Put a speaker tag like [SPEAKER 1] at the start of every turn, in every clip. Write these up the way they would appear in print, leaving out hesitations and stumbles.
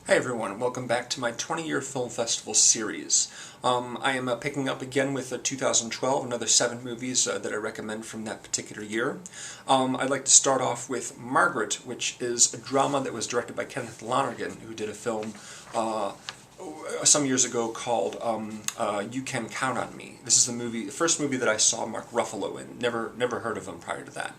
[SPEAKER 1] Hi everyone, welcome back to my 20-year film festival series. I am picking up again with 2012, another 7 movies that I recommend from that particular year. I'd like to start off with Margaret, which is a drama that was directed by Kenneth Lonergan, who did a film some years ago called You Can Count on Me. This is the first movie that I saw Mark Ruffalo in. Never heard of him prior to that.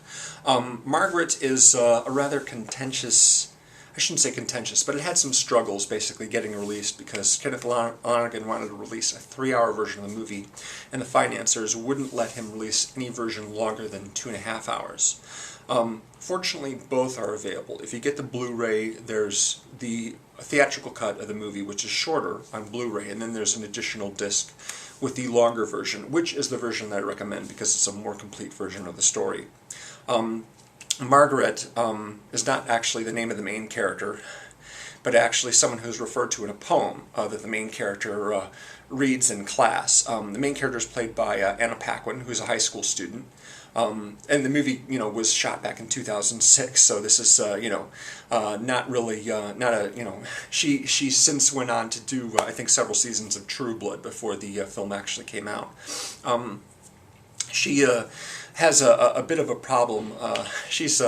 [SPEAKER 1] Margaret is a rather contentious, I shouldn't say contentious, but it had some struggles basically getting released because Kenneth Lonergan wanted to release a 3-hour version of the movie, and the financiers wouldn't let him release any version longer than 2.5 hours. Fortunately, both are available. If you get the Blu-ray, there's the theatrical cut of the movie, which is shorter on Blu-ray, and then there's an additional disc with the longer version, which is the version that I recommend because it's a more complete version of the story. Margaret is not actually the name of the main character, but actually someone who's referred to in a poem that the main character reads in class. The main character is played by Anna Paquin, who's a high school student. And the movie, was shot back in 2006, so this is, not really, she since went on to do, I think, several seasons of True Blood before the film actually came out. She has a bit of a problem. She's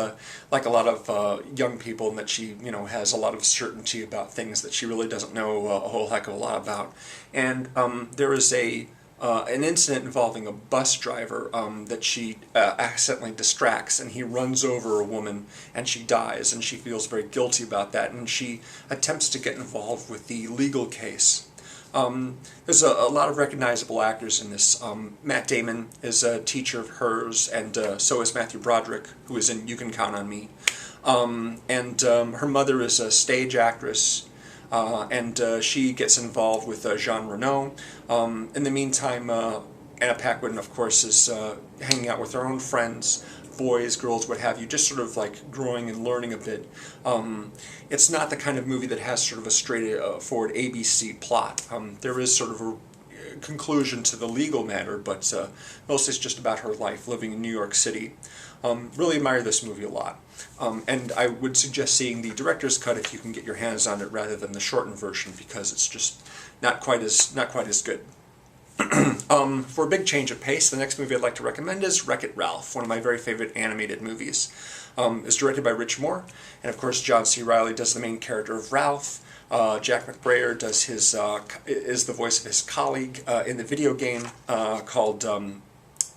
[SPEAKER 1] like a lot of young people in that she, has a lot of certainty about things that she really doesn't know a whole heck of a lot about. And there is an incident involving a bus driver that she accidentally distracts, and he runs over a woman and she dies, and she feels very guilty about that, and she attempts to get involved with the legal case. There's a lot of recognizable actors in this. Matt Damon is a teacher of hers, and so is Matthew Broderick, who is in You Can Count on Me. Her mother is a stage actress, and she gets involved with Jean Reno. In the meantime, Anna Paquin, of course, is hanging out with her own friends, boys, girls, what have you, just sort of like growing and learning a bit. It's not the kind of movie that has sort of a straightforward ABC plot. There is sort of a conclusion to the legal matter, but mostly it's just about her life living in New York City. Really admire this movie a lot. And I would suggest seeing the director's cut if you can get your hands on it rather than the shortened version, because it's just not quite as good. For a big change of pace, the next movie I'd like to recommend is Wreck-It Ralph, one of my very favorite animated movies. It's directed by Rich Moore, and of course John C. Reilly does the main character of Ralph. Jack McBrayer does is the voice of his colleague in the video game called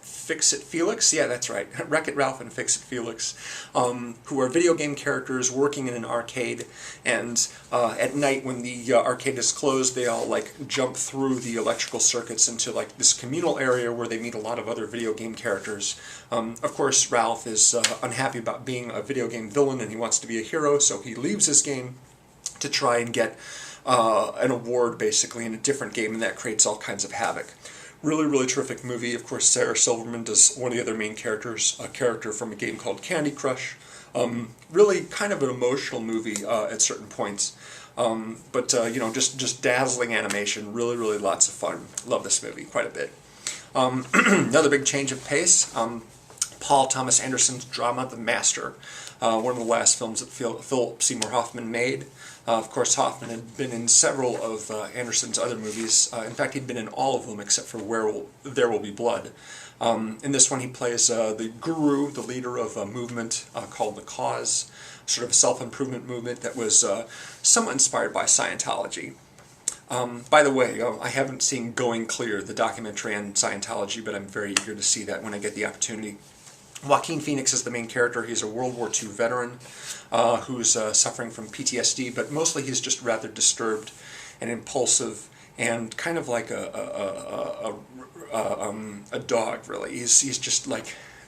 [SPEAKER 1] Fix-It Felix, yeah, that's right, Wreck-It Ralph and Fix-It Felix, who are video game characters working in an arcade, and at night when the arcade is closed, they all jump through the electrical circuits into this communal area where they meet a lot of other video game characters. Of course, Ralph is unhappy about being a video game villain, and he wants to be a hero, so he leaves his game to try and get an award, basically, in a different game, and that creates all kinds of havoc. Really, really terrific movie. Of course, Sarah Silverman does one of the other main characters, a character from a game called Candy Crush. Really kind of an emotional movie at certain points. But just dazzling animation. Really, really lots of fun. Love this movie quite a bit. Another big change of pace. Paul Thomas Anderson's drama, The Master. One of the last films that Philip Seymour Hoffman made. Of course, Hoffman had been in several of Anderson's other movies. In fact, he'd been in all of them except for There Will Be Blood. In this one, he plays the guru, the leader of a movement called The Cause, sort of a self-improvement movement that was somewhat inspired by Scientology. By the way, I haven't seen Going Clear, the documentary on Scientology, but I'm very eager to see that when I get the opportunity. Joaquin Phoenix is the main character. He's a World War II veteran who's suffering from PTSD, but mostly he's just rather disturbed and impulsive and kind of like a dog, really. He's just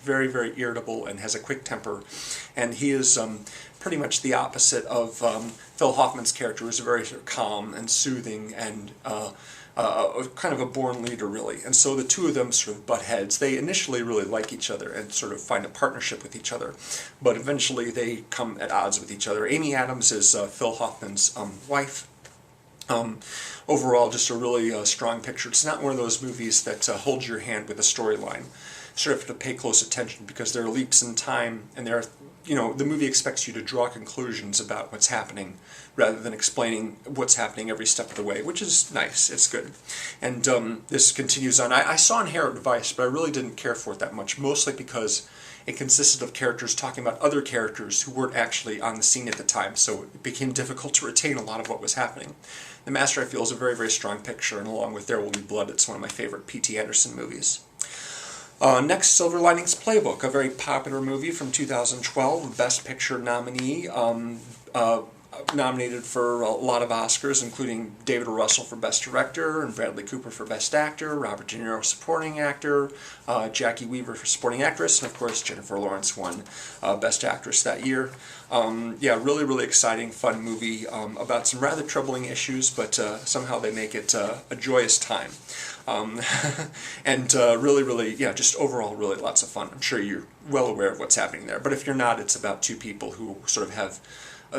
[SPEAKER 1] very, very irritable and has a quick temper, and he is pretty much the opposite of Phil Hoffman's character, who's very sort of calm and soothing and kind of a born leader, really. And so the two of them sort of butt heads. They initially really like each other and sort of find a partnership with each other, but eventually they come at odds with each other. Amy Adams is Phil Hoffman's wife. Overall, just a really strong picture. It's not one of those movies that holds your hand with a storyline. Sort of have to pay close attention because there are leaps in time, and there are the movie expects you to draw conclusions about what's happening rather than explaining what's happening every step of the way, which is nice. It's good. And this continues on. I saw Inherent Vice, but I really didn't care for it that much, mostly because it consisted of characters talking about other characters who weren't actually on the scene at the time, so it became difficult to retain a lot of what was happening. The Master, I feel, is a very, very strong picture, and along with There Will Be Blood, it's one of my favorite P.T. Anderson movies. Next, Silver Linings Playbook, a very popular movie from 2012, Best Picture nominee, nominated for a lot of Oscars, including David O. Russell for Best Director, and Bradley Cooper for Best Actor, Robert De Niro Supporting Actor, Jackie Weaver for Supporting Actress, and of course Jennifer Lawrence won Best Actress that year. Yeah, really, really exciting, fun movie about some rather troubling issues, but somehow they make it a joyous time. And really, really, yeah, just overall really lots of fun. I'm sure you're well aware of what's happening there, but if you're not, it's about two people who sort of have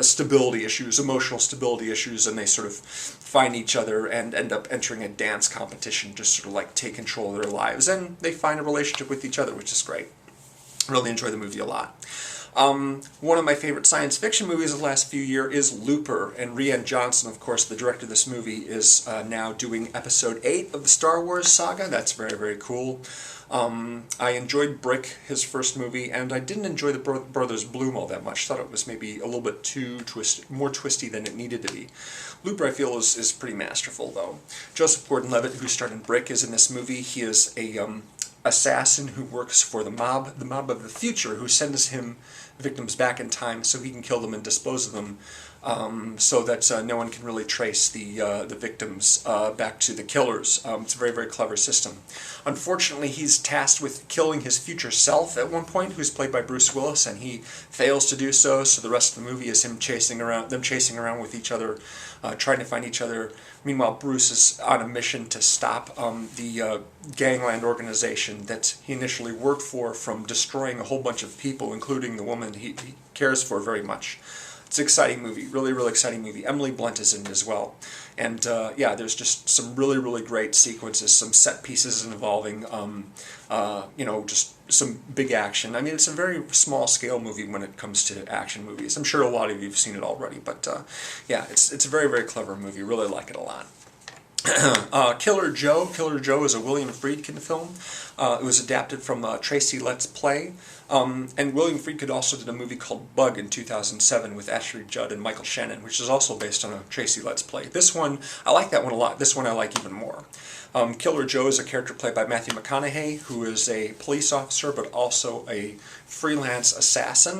[SPEAKER 1] stability issues, emotional stability issues, and they sort of find each other and end up entering a dance competition, just sort of like take control of their lives, and they find a relationship with each other, which is great. Really enjoy the movie a lot. One of my favorite science fiction movies of the last few years is Looper, and Rian Johnson, of course, the director of this movie, is now doing episode 8 of the Star Wars saga. That's very, very cool. I enjoyed Brick, his first movie, and I didn't enjoy the Brothers Bloom all that much. Thought it was maybe a little bit too more twisty than it needed to be. Looper, I feel, is pretty masterful, though. Joseph Gordon-Levitt, who starred in Brick, is in this movie. He is a assassin who works for the mob of the future, who sends him victims back in time so he can kill them and dispose of them, so that no one can really trace the victims back to the killers. It's a very, very clever system. Unfortunately, he's tasked with killing his future self at one point, who's played by Bruce Willis, and he fails to do so. So the rest of the movie is him chasing around with each other, trying to find each other. Meanwhile, Bruce is on a mission to stop the gangland organization that he initially worked for from destroying a whole bunch of people, including the woman he cares for very much. It's an exciting movie, really, really exciting movie. Emily Blunt is in it as well. And yeah, there's just some really, really great sequences, some set pieces involving, just some big action. I mean, it's a very small scale movie when it comes to action movies. I'm sure a lot of you have seen it already, but yeah, it's a very, very clever movie. Really like it a lot. Killer Joe. Killer Joe is a William Friedkin film. It was adapted from Tracy Letts Play. And William Friedkin also did a movie called Bug in 2007 with Ashley Judd and Michael Shannon, which is also based on a Tracy Letts Play. This one, I like that one a lot. This one I like even more. Killer Joe is a character played by Matthew McConaughey, who is a police officer but also a freelance assassin.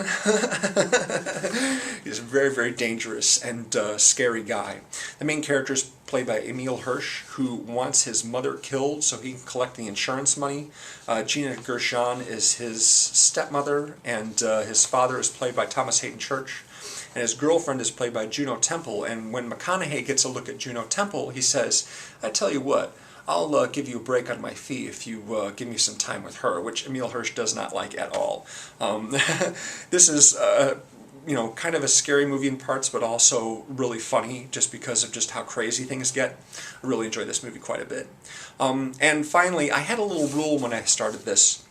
[SPEAKER 1] He's a very, very dangerous and scary guy. The main character is played by Emile Hirsch, who wants his mother killed so he can collect the insurance money. Gina Gershon is his stepmother, and his father is played by Thomas Hayden Church. And his girlfriend is played by Juno Temple. And when McConaughey gets a look at Juno Temple, he says, "I tell you what, I'll give you a break on my fee if you give me some time with her," which Emile Hirsch does not like at all. This is kind of a scary movie in parts, but also really funny just because of just how crazy things get. I really enjoyed this movie quite a bit. And finally, I had a little rule when I started this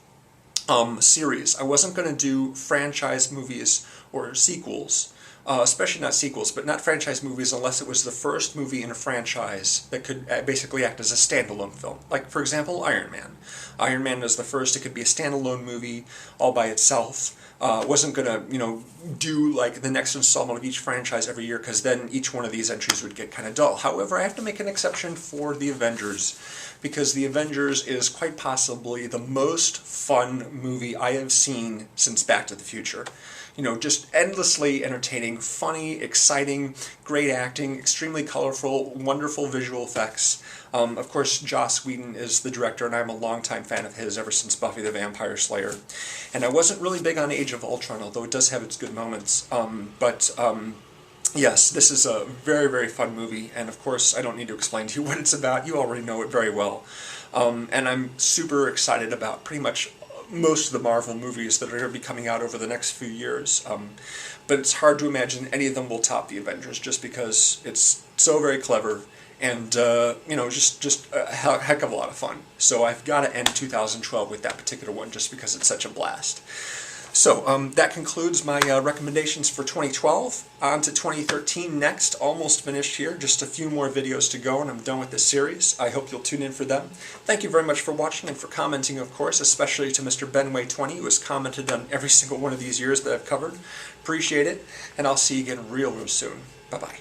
[SPEAKER 1] series. I wasn't going to do franchise movies or sequels, especially not sequels, but not franchise movies unless it was the first movie in a franchise that could basically act as a standalone film. Like, for example, Iron Man. Iron Man was the first. It could be a standalone movie all by itself. Wasn't going to, do like the next installment of each franchise every year, because then each one of these entries would get kind of dull. However, I have to make an exception for The Avengers, because The Avengers is quite possibly the most fun movie I have seen since Back to the Future. Just endlessly entertaining, funny, exciting, great acting, extremely colorful, wonderful visual effects. Of course, Joss Whedon is the director, and I'm a longtime fan of his ever since Buffy the Vampire Slayer. And I wasn't really big on Age of Ultron, although it does have its good moments. Yes, this is a very, very fun movie, and of course, I don't need to explain to you what it's about. You already know it very well. And I'm super excited about pretty much most of the Marvel movies that are going to be coming out over the next few years. But it's hard to imagine any of them will top the Avengers, just because it's so very clever and just a heck of a lot of fun. So I've got to end 2012 with that particular one, just because it's such a blast. So that concludes my recommendations for 2012. On to 2013 next. Almost finished here. Just a few more videos to go and I'm done with this series. I hope you'll tune in for them. Thank you very much for watching and for commenting, of course, especially to Mr. Benway20, who has commented on every single one of these years that I've covered. Appreciate it, and I'll see you again real soon. Bye-bye.